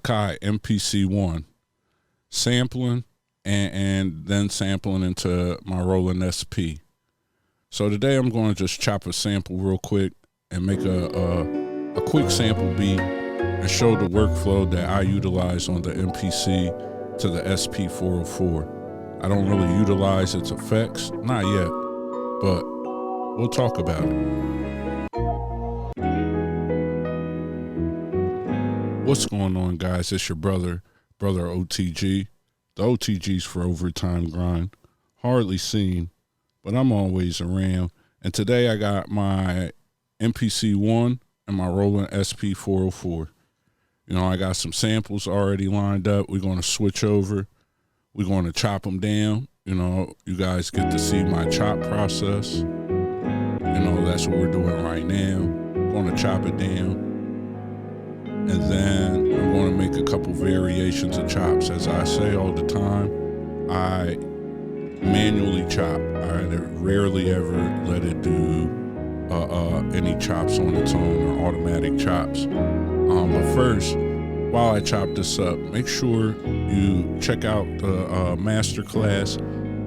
Akai MPC 1, sampling and then sampling into my Roland SP. So today I'm going to just chop a sample real quick and make a quick sample beat and show the workflow that I utilize on the MPC to the SP404. I don't really utilize its effects, not yet, but we'll talk about it. What's going on, guys? It's your brother O.T.G. The O.T.G's for Overtime Grind. Hardly seen, but I'm always around. And today I got my MPC 1 and my Roland SP404. You know, I got some samples already lined up. We're going to switch over. We're going to chop them down. You know, you guys get to see my chop process. You know, that's what we're doing right now. I'm going to chop it down. And then I'm going to make a couple variations of chops. As I say all the time, I manually chop. I rarely ever let it do any chops on its own or automatic chops. But first, while I chop this up, make sure you check out the masterclass,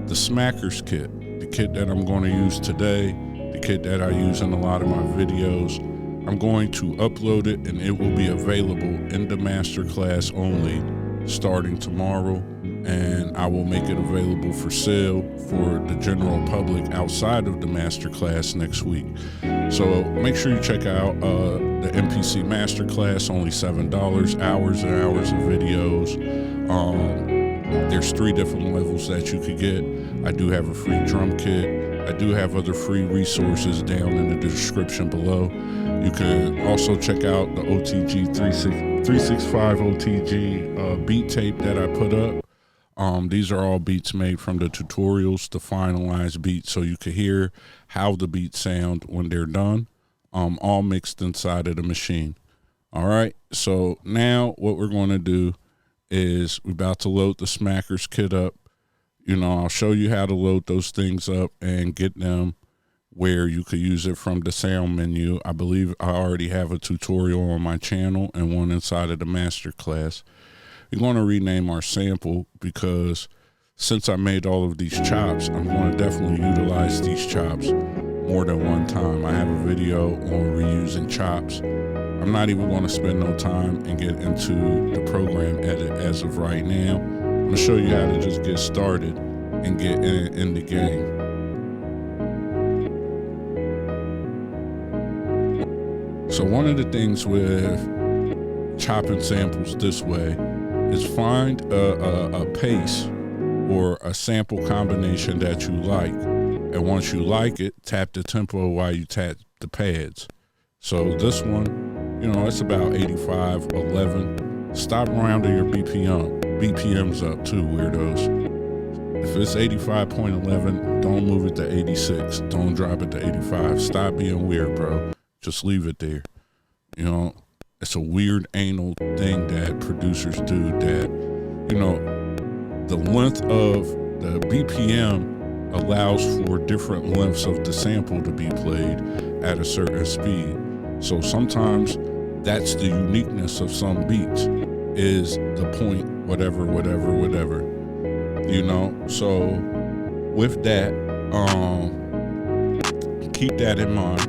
the SOUNDPACKS kit, the kit that I'm going to use today, the kit that I use in a lot of my videos. I'm going to upload it and it will be available in the masterclass only starting tomorrow, and I will make it available for sale for the general public outside of the masterclass next week. So make sure you check out the MPC masterclass, only $7, hours and hours of videos. There's 3 different levels that you could get. I do have a free drum kit. I do have other free resources down in the description below. You can also check out the O.T.G 365 O.T.G beat tape that I put up. These are all beats made from the tutorials, the finalized beats, so you can hear how the beats sound when they're done, all mixed inside of the machine. All right, so now what we're going to do is we're about to load the SOUNDPACKS kit up. You know, I'll show you how to load those things up and get them where you could use it from the sound menu. I believe I already have a tutorial on my channel and one inside of the masterclass. We're going to rename our sample because since I made all of these chops, I'm going to definitely utilize these chops more than one time. I have a video on reusing chops. I'm not even going to spend no time and get into the program edit as of right now. I'm going to show you how to just get started and get in the game. So one of the things with chopping samples this way is find a pace or a sample combination that you like. And once you like it, tap the tempo while you tap the pads. So this one, you know, it's about 85, 11. Stop rounding your BPMs up too, weirdos. If it's 85.11, don't move it to 86. Don't drop it to 85. Stop being weird, bro. Just leave it there. You know, it's a weird anal thing that producers do that, you know, the length of the BPM allows for different lengths of the sample to be played at a certain speed. So sometimes that's the uniqueness of some beats, is the point, whatever, you know. So with that, keep that in mind.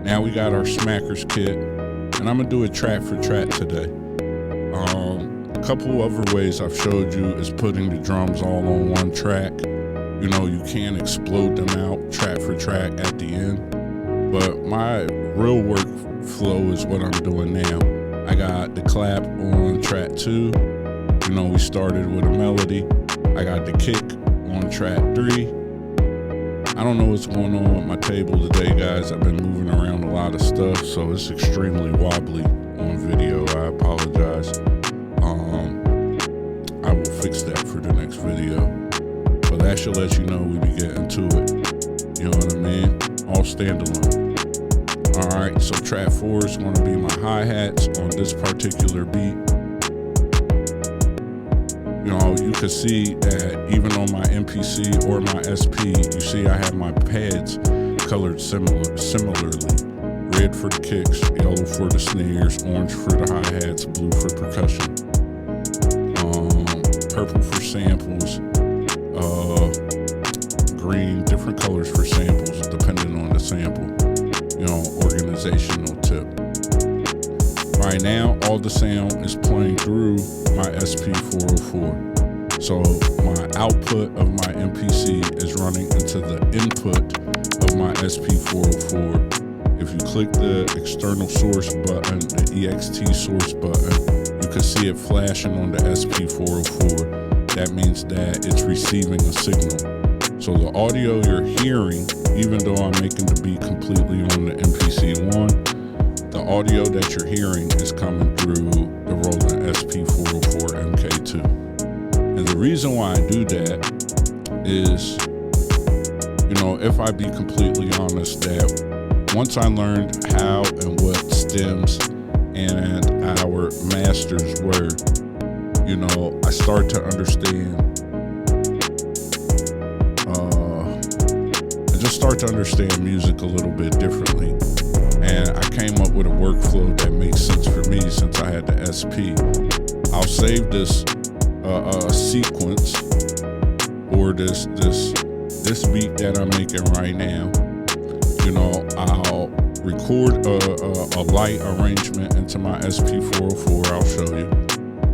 Now we got our SOUNDPACKS kit, and I'm gonna do it track for track today. A couple other ways I've showed you is putting the drums all on one track. You know, you can explode them out track for track at the end, but my real workflow is what I'm doing now. I got the clap on track 2. You know, we started with a melody. I got the kick on track 3. I don't know what's going on with my table today, guys. I've been moving around a lot of stuff, so it's extremely wobbly on video. I apologize. I will fix that for the next video. But that should let you know we be getting to it. You know what I mean? All standalone. Alright, so track 4 is going to be my hi-hats on this particular beat. You know, you can see that even on my MPC or my SP, you see I have my pads colored similarly. Red for the kicks, yellow for the snares, orange for the hi-hats, blue for percussion. purple for samples, green, different colors for samples depending on the sample, organizational tip. Right now, all the sound is playing through my SP404. So my output of my MPC is running into the input of my SP404. If you click the external source button, the EXT source button, you can see it flashing on the SP404. That means that it's receiving a signal. So the audio you're hearing, even though I'm making the beat completely on the MPC-1, the audio that you're hearing is coming through the Roland SP404 MK2. And the reason why I do that is, if I be completely honest, that once I learned how and what stems and our masters were, I start to understand. I just start to understand music a little bit differently. And I came up with a workflow that makes sense for me since I had the SP. I'll save this sequence or this beat that I'm making right now. I'll record a light arrangement into my SP404. I'll show you.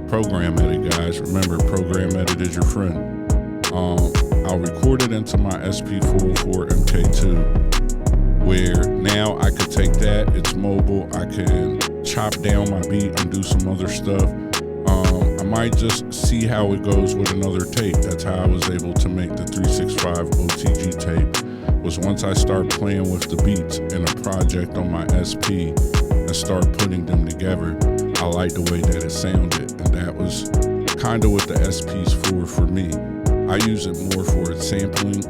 Program edit, guys. Remember, program edit is your friend. I'll record it into my SP404 MK2, where now I could take that. It's mobile. I can chop down my beat and do some other stuff. I might just see how it goes with another tape. That's how I was able to make the 365 O.T.G tape, was once I start playing with the beats in a project on my SP and start putting them together. I like the way that it sounded, and that was kind of what the SP's for me. I use it more for its sampling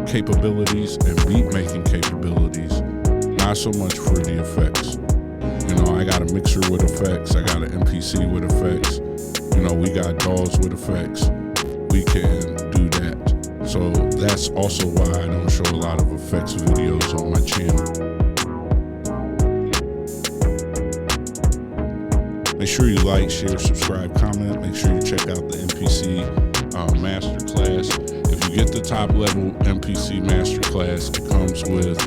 capabilities and beat making capabilities, not so much for the effects. I got a mixer with effects, I got an MPC with effects, we got DAWs with effects. We can do that. So that's also why I don't show a lot of effects videos on my channel. Make sure you like, share, subscribe, comment. Make sure you check out the MPC Masterclass. If you get the top level MPC Masterclass, it comes with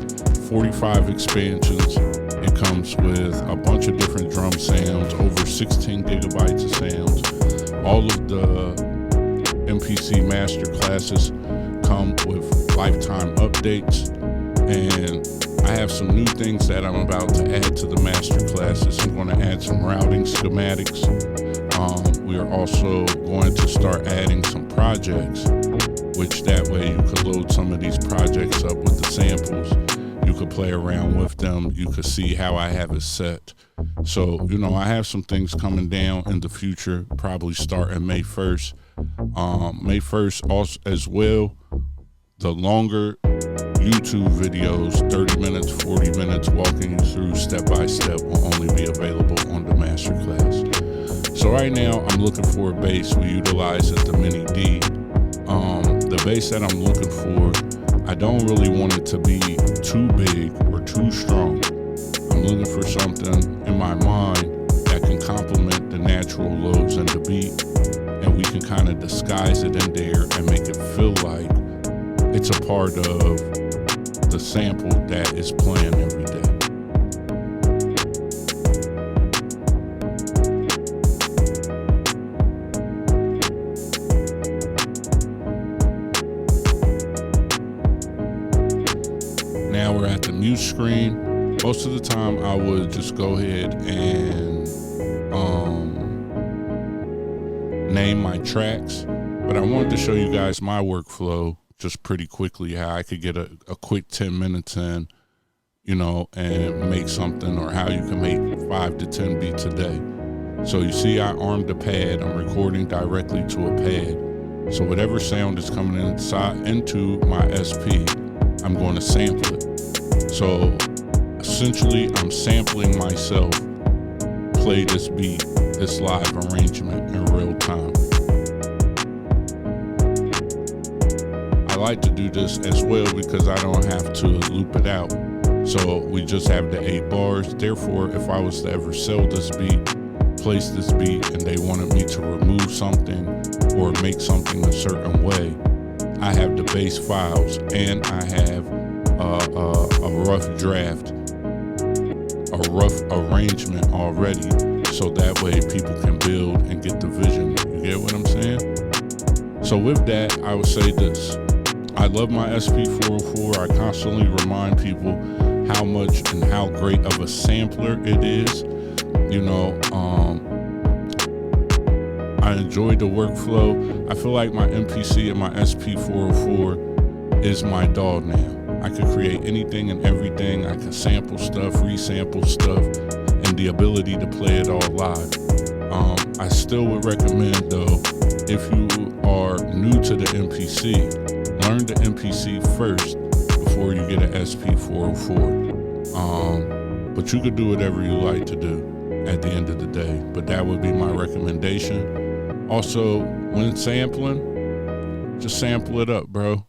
45 expansions. It comes with a bunch of different drum sounds, over 16 gigabytes of sounds. All of the MPC Masterclasses come with lifetime updates, and I have some new things that I'm about to add to the Masterclasses. I'm going to add some routing schematics. We are also going to start adding some projects, which that way you could load some of these projects up with the samples. You could play around with them. You could see how I have it set. So, I have some things coming down in the future, probably starting May 1st. May 1st also as well, the longer YouTube videos, 30 minutes, 40 minutes, walking you through step by step, will only be available on the Masterclass. So right now, I'm looking for a bass. We utilize it, the Mini D. The bass that I'm looking for, I don't really want it to be too big or too strong. I'm looking for something in my mind that can complement the natural lows in the beat, and we can kind of disguise it in there and make it feel like it's a part of the sample that is playing every day. Now we're at the mute screen. Most of the time I would just go ahead and name my tracks, but I wanted to show you guys my workflow just pretty quickly, how I could get a quick 10 minutes in, and make something, or how you can make 5 to 10 beats a day. So you see I armed a pad. I'm recording directly to a pad. So whatever sound is coming into my SP, I'm going to sample it. So essentially I'm sampling myself play this beat, this live arrangement in real time. I like to do this as well because I don't have to loop it out. So we just have the 8 bars. Therefore, if I was to ever sell this beat, place this beat, and they wanted me to remove something or make something a certain way, I have the base files and I have a rough draft, a rough arrangement already, so that way people can build and get the vision. You get what I'm saying? So with that, I would say this. I love my SP404. I constantly remind people how much and how great of a sampler it is. You know, I enjoy the workflow. I feel like my MPC and my SP404 is my dog now. I could create anything and everything. I can sample stuff, resample stuff, and the ability to play it all live. I still would recommend, though, if you are new to the MPC, learn the MPC first before you get an SP404. But you could do whatever you like to do at the end of the day. But that would be my recommendation. Also, when sampling, just sample it up, bro.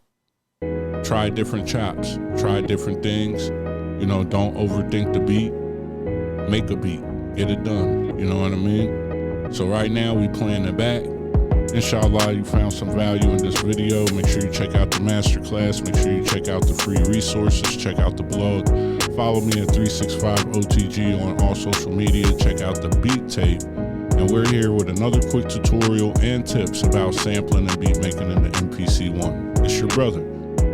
Try different chops, try different things. You know, don't overthink the beat. Make a beat, get it done. You know what I mean? So right now we playing it back. Inshallah, you found some value in this video. Make sure you check out the masterclass. Make sure you check out the free resources. Check out the blog. Follow me at 365 O.T.G on all social media. Check out the beat tape. And we're here with another quick tutorial and tips about sampling and beat making in the MPC-1. It's your brother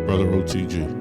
O.T.G.